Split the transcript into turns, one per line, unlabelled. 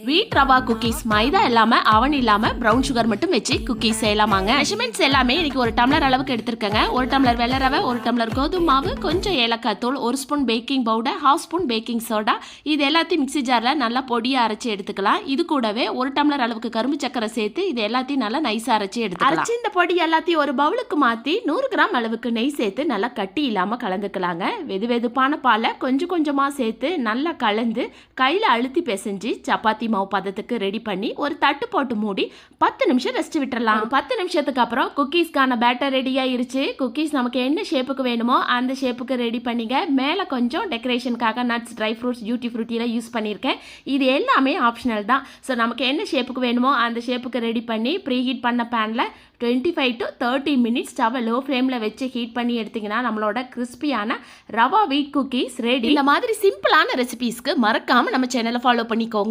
வீட் ரவா குக்கீஸ் மைதா இல்லாம அவன் இல்லாம பிரவுன் சுகர் மட்டும் வச்சு குக்கீஸ் செய்யலாமாங்க. மெஷர்மெண்ட்ஸ் எல்லாமே இன்னைக்கு ஒரு டம்ளர் அளவுக்கு எடுத்திருக்கேங்க. ஒரு டம்ளர் வெள்ளை ரவை, ஒரு டம்ளர் கோதுமை மாவு, கொஞ்சம் ஏலக்காய் தூள், ஒரு spoon baking powder, half spoon baking soda, இது எல்லாத்தையும் மிக்ஸி ஜார்ல நல்லா பொடியா அரைச்சி எடுத்துக்கலாம். இது கூடவே ஒரு டம்ளர் அளவுக்கு கரும்பு சக்கரை சேர்த்து இது எல்லாத்தையும் நல்லா நைஸா அரைச்சி எடுத்துக்கலாம். அரைச்சி இந்த பொடி எல்லாத்தையும் ஒரு பவுலுக்கு மாத்தி 100 கிராம் அளவுக்கு நெய் சேர்த்து நல்லா கட்டி இல்லாம கலந்துக்கலாங்க. வெது வெதுப்பான பாலை கொஞ்சம் கொஞ்சமா சேர்த்து நல்லா கலந்து கையில அழுத்தி பிசைஞ்சு சப்பாத்தி மாவு பதத்துக்கு ரெடி பண்ணி ஒரு தட்டு போட்டு மூடி 10 நிமிஷம் ரெஸ்ட் விட்டுறலாம். 10 நிமிஷத்துக்கு அப்புறம் குக்கீஸ்க்கான பேட்டர் ரெடி ஆயிருச்சு. குக்கீஸ் நமக்கு என்ன ஷேப்புக்கு வேணுமோ அந்த ஷேப்புக்கு ரெடி பண்ணிங்க. மேலே கொஞ்சம் டெக்கரேஷனுக்காக நட்ஸ், ட்ரை ஃப்ரூட்ஸ், டியூட்டி ஃப்ரூட்டிலாம் யூஸ் பண்ணியிருக்கேன். இது எல்லாமே ஆப்ஷனல் தான். ஸோ நமக்கு என்ன ஷேப்புக்கு வேணுமோ அந்த ஷேப்புக்கு ரெடி பண்ணி ப்ரீ ஹீட் பண்ண பேனில் 25 to 30 மினிட்ஸ் ஸ்டவ் லோ ஃப்ளேமில் வச்சு ஹீட் பண்ணி எடுத்திங்கன்னா நம்மளோட கிறிஸ்பியான ரவா வீட் குக்கீஸ் ரெடி. இந்த மாதிரி சிம்பிளான ரெசிபீஸ்க்கு மறக்காமல் நம்ம சேனலை ஃபாலோ பண்ணிக்கோங்க.